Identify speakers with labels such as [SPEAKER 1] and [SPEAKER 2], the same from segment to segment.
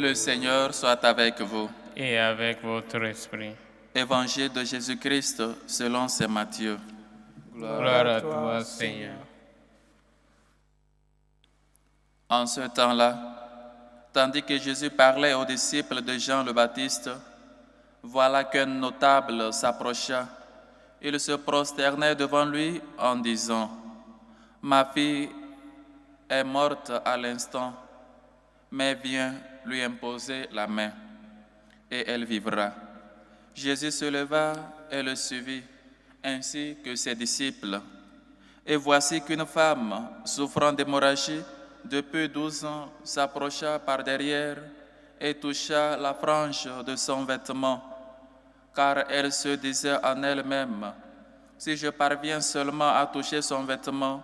[SPEAKER 1] Le Seigneur soit avec vous.
[SPEAKER 2] Et avec votre esprit.
[SPEAKER 1] Évangile de Jésus-Christ selon saint Matthieu.
[SPEAKER 2] Gloire à toi, Seigneur.
[SPEAKER 1] En ce temps-là, tandis que Jésus parlait aux disciples de Jean le Baptiste, voilà qu'un notable s'approcha. Il se prosternait devant lui en disant, « Ma fille est morte à l'instant, mais viens lui imposer la main, et elle vivra. » Jésus se leva et le suivit, ainsi que ses disciples. Et voici qu'une femme souffrant d'hémorragie depuis 12 ans s'approcha par derrière et toucha la frange de son vêtement, car elle se disait en elle-même, « Si je parviens seulement à toucher son vêtement,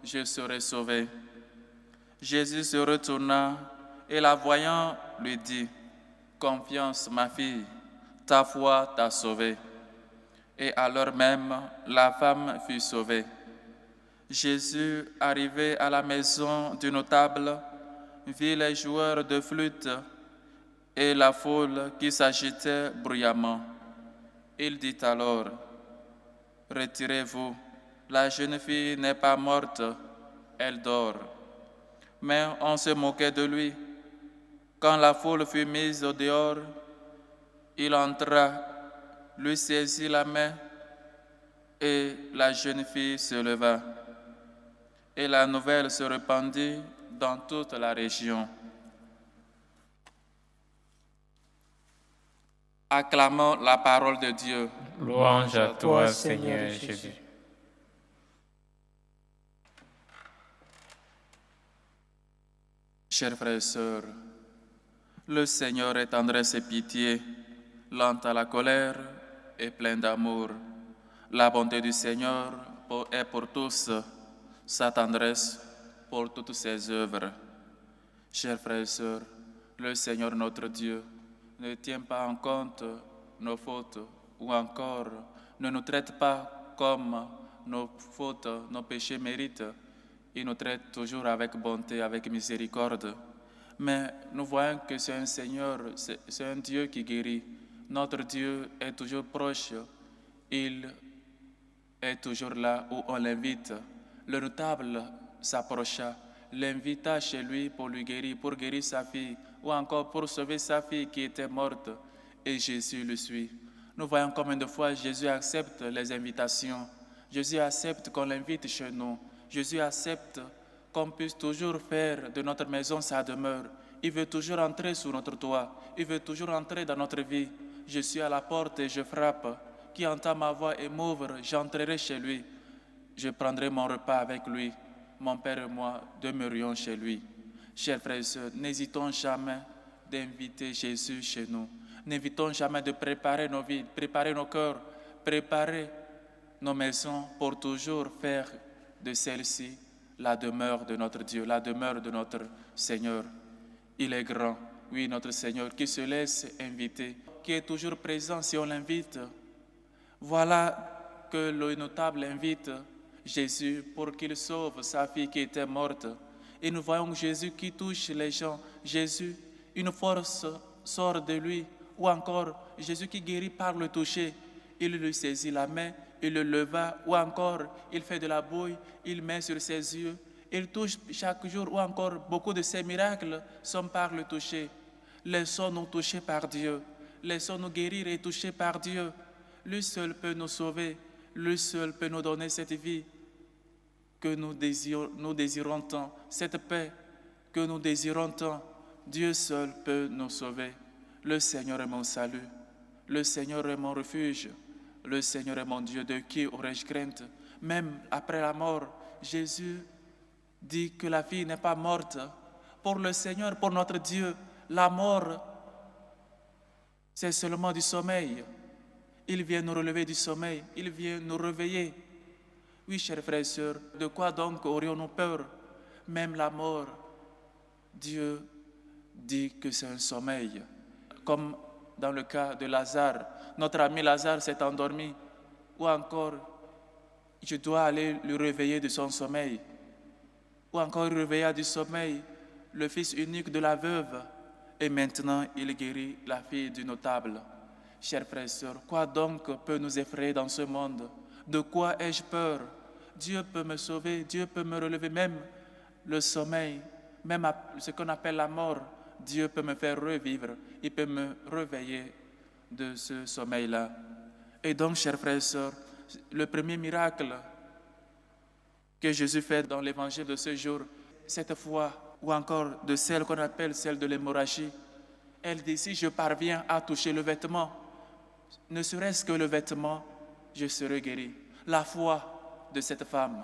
[SPEAKER 1] je serai sauvée. » Jésus se retourna et la voyant lui dit, « Confiance, ma fille, ta foi t'a sauvée. » Et à l'heure même, la femme fut sauvée. Jésus, arrivé à la maison du notable, vit les joueurs de flûte et la foule qui s'agitait bruyamment. Il dit alors, « Retirez-vous, la jeune fille n'est pas morte, elle dort. » Mais on se moquait de lui. Quand la foule fut mise au dehors, il entra, lui saisit la main et la jeune fille se leva. Et la nouvelle se répandit dans toute la région. Acclamons la parole de Dieu.
[SPEAKER 2] Louange à toi, Seigneur Jésus.
[SPEAKER 1] Chers frères et sœurs, le Seigneur est tendresse et pitié, lent à la colère et plein d'amour. La bonté du Seigneur est pour tous, sa tendresse pour toutes ses œuvres. Chers frères et sœurs, le Seigneur notre Dieu ne tient pas en compte nos fautes ou encore ne nous traite pas comme nos fautes, nos péchés méritent. Il nous traite toujours avec bonté, avec miséricorde. Mais nous voyons que c'est un Seigneur, c'est un Dieu qui guérit. Notre Dieu est toujours proche. Il est toujours là où on l'invite. Le notable s'approcha, l'invita chez lui pour lui guérir, pour guérir sa fille, ou encore pour sauver sa fille qui était morte. Et Jésus le suit. Nous voyons combien de fois Jésus accepte les invitations. Jésus accepte qu'on l'invite chez nous. Jésus accepte qu'on puisse toujours faire de notre maison sa demeure. Il veut toujours entrer sous notre toit. Il veut toujours entrer dans notre vie. Je suis à la porte et je frappe. Qui entend ma voix et m'ouvre, j'entrerai chez lui. Je prendrai mon repas avec lui. Mon Père et moi demeurions chez lui. Chers frères et sœurs, n'hésitons jamais d'inviter Jésus chez nous. N'hésitons jamais de préparer nos vies, préparer nos cœurs, préparer nos maisons pour toujours faire de celle-ci la demeure de notre Dieu, la demeure de notre Seigneur. Il est grand, oui, notre Seigneur, qui se laisse inviter, qui est toujours présent si on l'invite. Voilà que le notable invite Jésus pour qu'il sauve sa fille qui était morte. Et nous voyons Jésus qui touche les gens. Jésus, une force sort de lui. Ou encore Jésus qui guérit par le toucher. Il lui saisit la main, il le leva. Ou encore il fait de la bouille, il met sur ses yeux. Il touche chaque jour. Ou encore beaucoup de ces miracles sont par le toucher. Laissons-nous toucher par Dieu. Laissons-nous guérir et toucher par Dieu. Lui seul peut nous sauver. Lui seul peut nous donner cette vie que nous désirons tant, cette paix que nous désirons tant. Dieu seul peut nous sauver. Le Seigneur est mon salut. Le Seigneur est mon refuge. Le Seigneur est mon Dieu, de qui aurais-je crainte? Même après la mort, Jésus dit que la fille n'est pas morte. Pour le Seigneur, pour notre Dieu, la mort, c'est seulement du sommeil. Il vient nous relever du sommeil, il vient nous réveiller. Oui, chers frères et sœurs, de quoi donc aurions-nous peur? Même la mort, Dieu dit que c'est un sommeil. Comme dans le cas de Lazare, notre ami Lazare s'est endormi. Ou encore, je dois aller le réveiller de son sommeil. Ou encore, il réveilla du sommeil le fils unique de la veuve. et maintenant il guérit la fille du notable. Chers frères et sœurs, quoi donc peut nous effrayer dans ce monde? De quoi ai-je peur? Dieu peut me sauver, Dieu peut me relever, même le sommeil, même ce qu'on appelle la mort. Dieu peut me faire revivre, il peut me réveiller de ce sommeil-là. Et donc, chers frères et sœurs, le premier miracle que Jésus fait dans l'évangile de ce jour, cette foi, ou encore de celle qu'on appelle celle de l'hémorragie, elle dit, si je parviens à toucher le vêtement, ne serait-ce que le vêtement, je serai guéri. La foi de cette femme,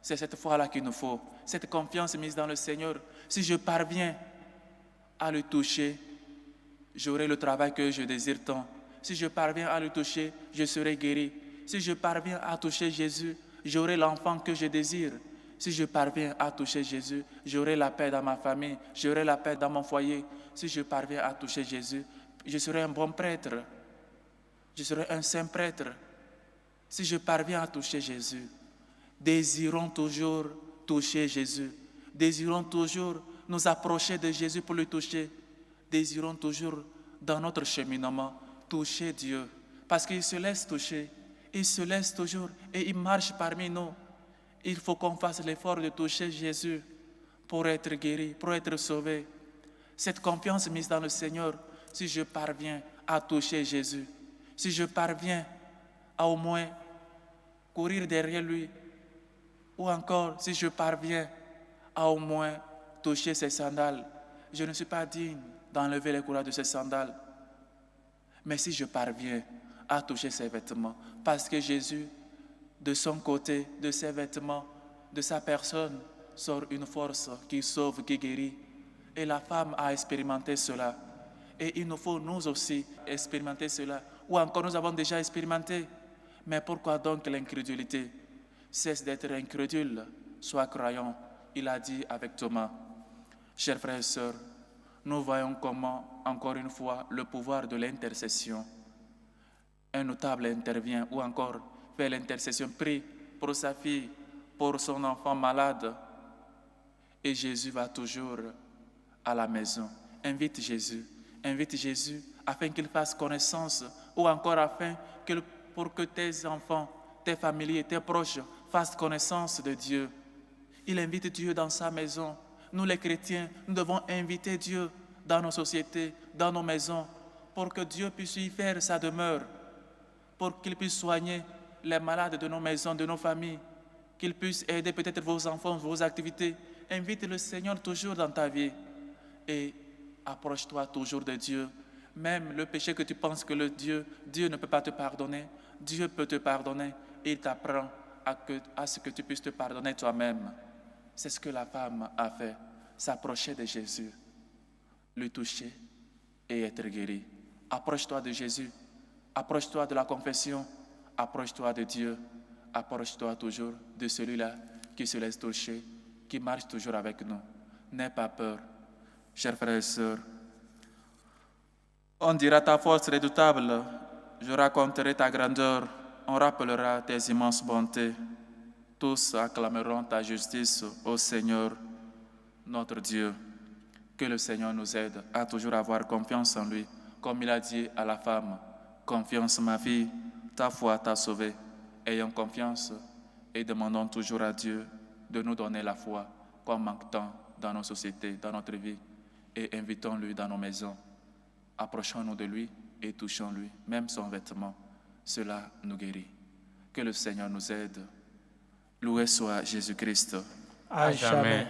[SPEAKER 1] c'est cette foi-là qu'il nous faut, cette confiance mise dans le Seigneur. Si je parviens à le toucher, j'aurai le travail que je désire tant. Si je parviens à le toucher, je serai guéri. Si je parviens à toucher Jésus, j'aurai l'enfant que je désire. Si je parviens à toucher Jésus, j'aurai la paix dans ma famille, j'aurai la paix dans mon foyer. Si je parviens à toucher Jésus, je serai un bon prêtre. Je serai un saint prêtre. Si je parviens à toucher Jésus, désirons toujours toucher Jésus. Désirons toujours nous approcher de Jésus pour le toucher. Désirons toujours, dans notre cheminement, toucher Dieu. Parce qu'il se laisse toucher. Il se laisse toujours et il marche parmi nous. Il faut qu'on fasse l'effort de toucher Jésus pour être guéri, pour être sauvé. Cette confiance mise dans le Seigneur, si je parviens à toucher Jésus, si je parviens à au moins courir derrière lui, ou encore si je parviens à au moins toucher ses sandales, je ne suis pas digne d'enlever les couleurs de ses sandales. Mais si je parviens à toucher ses vêtements, parce que Jésus, de son côté, de ses vêtements, de sa personne, sort une force qui sauve, qui guérit. Et la femme a expérimenté cela. Et il nous faut nous aussi expérimenter cela. Ou encore nous avons déjà expérimenté. Mais pourquoi donc l'incrédulité? Cesse d'être incrédule, sois croyant. Il a dit avec Thomas. Chers frères et sœurs, nous voyons comment, encore une fois, le pouvoir de l'intercession. Un notable intervient ou encore fait l'intercession, prie pour sa fille, pour son enfant malade. Et Jésus va toujours à la maison. Invite Jésus afin qu'il fasse connaissance ou encore afin pour que tes enfants, tes familiers, tes proches fassent connaissance de Dieu. Il invite Dieu dans sa maison. Nous les chrétiens, nous devons inviter Dieu dans nos sociétés, dans nos maisons, pour que Dieu puisse y faire sa demeure, pour qu'il puisse soigner les malades de nos maisons, de nos familles, qu'il puisse aider peut-être vos enfants, vos activités. Invite le Seigneur toujours dans ta vie et approche-toi toujours de Dieu. Même le péché que tu penses que Dieu ne peut pas te pardonner, Dieu peut te pardonner et il t'apprend à ce que tu puisses te pardonner toi-même. C'est ce que la femme a fait, s'approcher de Jésus, le toucher et être guéri. Approche-toi de Jésus, approche-toi de la confession, approche-toi de Dieu, approche-toi toujours de celui-là qui se laisse toucher, qui marche toujours avec nous. N'aie pas peur, chers frères et sœurs. On dira ta force redoutable, je raconterai ta grandeur, on rappellera tes immenses bontés. Tous acclameront ta justice, ô Seigneur, notre Dieu. Que le Seigneur nous aide à toujours avoir confiance en lui, comme il a dit à la femme, confiance ma fille, ta foi t'a sauvée. Ayons confiance et demandons toujours à Dieu de nous donner la foi qu'on manque tant dans nos sociétés, dans notre vie, et invitons-lui dans nos maisons. Approchons-nous de lui et touchons-lui, même son vêtement. Cela nous guérit. Que le Seigneur nous aide. Loué soit Jésus-Christ.
[SPEAKER 2] À jamais.